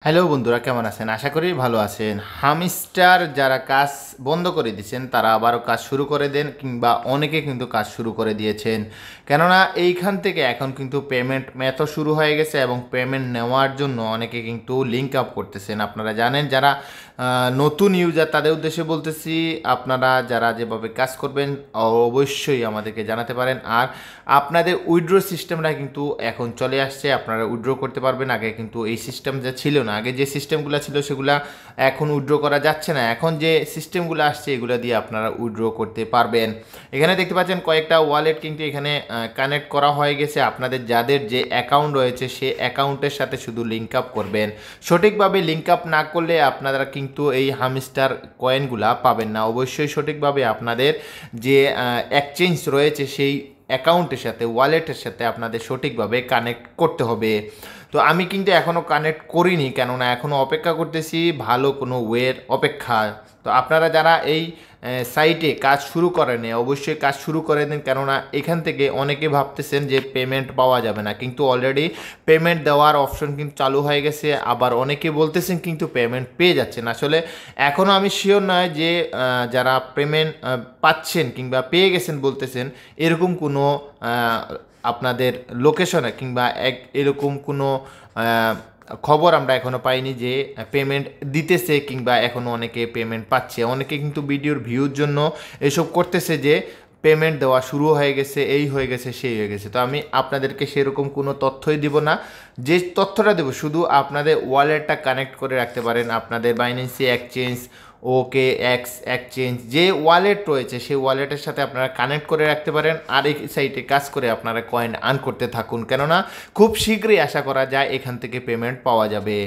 Hello বন্ধুরা, কেমন আছেন? আশা করি ভালো আছেন। হামস্টার যারা কাজ বন্ধ করে দিয়েছেন তারা আবারও কাজ শুরু করে দেন, কিংবা অনেকে কিন্তু কাজ শুরু করে দিয়েছেন। কেননা এইখান থেকে এখন কিন্তু পেমেন্ট মেথড শুরু হয়ে গেছে এবং পেমেন্ট নেওয়ার জন্য অনেকে কিন্তু লিঙ্ক আপ করতেছেন। আপনারা জানেন, যারা নতুন ইউজার তাদের উদ্দেশ্যে বলতেছি, আপনারা যারা যেভাবে কাজ করবেন অবশ্যই আমাদেরকে জানাতে পারেন। আর আপনাদের উইথড্র সিস্টেমটা কিন্তু এখন চলে আসছে, আপনারা উইথড্র করতে পারবেন। আগে কিন্তু এই সিস্টেম যে ছিল না, আগে যে সিস্টেমগুলো ছিল সেগুলা এখন উইথড্র করা যাচ্ছে না। এখন যে সিস্টেমগুলো আসছে এগুলো দিয়ে আপনারা উইথড্র করতে পারবেন। এখানে দেখতে পাচ্ছেন কয়েকটা ওয়ালেট কিন্তু এখানে কানেক্ট করা হয়ে গেছে। আপনাদের যাদের যে অ্যাকাউন্ট রয়েছে সেই অ্যাকাউন্টের সাথে শুধু লিঙ্ক আপ করবেন। সঠিকভাবে লিঙ্ক আপ না করলে আপনারা কিন্তু এই হামস্টার কয়েনগুলা পাবেন না। অবশ্যই সঠিকভাবে আপনাদের যে এক্সচেঞ্জ রয়েছে সেই অ্যাকাউন্টের সাথে, ওয়ালেটের সাথে আপনাদের সঠিকভাবে কানেক্ট করতে হবে। তো আমি কিন্তু এখনও কানেক্ট করিনি, কেননা এখনও অপেক্ষা করতেছি ভালো কোনো ওয়ের অপেক্ষা। তো আপনারা যারা এই সাইটে কাজ শুরু করেন অবশ্যই কাজ শুরু করে দিন, কেননা এখান থেকে অনেকে ভাবতেছেন যে পেমেন্ট পাওয়া যাবে না, কিন্তু অলরেডি পেমেন্ট দেওয়ার অপশন কিন্তু চালু হয়ে গেছে। আবার অনেকে বলতেছেন কিন্তু পেমেন্ট পেয়ে যাচ্ছেন। আসলে এখনও আমি শিওর নয় যে যারা পেমেন্ট পাচ্ছেন কিংবা পেয়ে গেছেন বলতেছেন, এরকম কোনো আপনাদের লোকেশনে কিংবা এরকম কোনো খবর আমরা এখনও পাইনি যে পেমেন্ট দিতেছে কিংবা এখনও অনেকে পেমেন্ট পাচ্ছে। অনেকে কিন্তু ভিডিওর ভিউর জন্য এসব করতেছে যে পেমেন্ট দেওয়া শুরু হয়ে গেছে, এই হয়ে গেছে, সেই হয়ে গেছে। তো আমি আপনাদেরকে সেরকম কোনো তথ্যই দিব না। যে তথ্যটা দেবো শুধু আপনাদের ওয়ালেটটা কানেক্ট করে রাখতে পারেন। আপনাদের বাইন্যান্সি এক্সচেঞ্জ, ওকে এক্স এক্সচেঞ্জ যে ওয়ালেট রয়েছে সেই ওয়ালেটের সাথে আপনারা কানেক্ট করে রাখতে পারেন। আর এই সাইটে কাজ করে আপনারা কয়েন আর্ন করতে থাকুন, কেননা খুব শীঘ্রই আশা করা যায় এখান থেকে পেমেন্ট পাওয়া যাবে।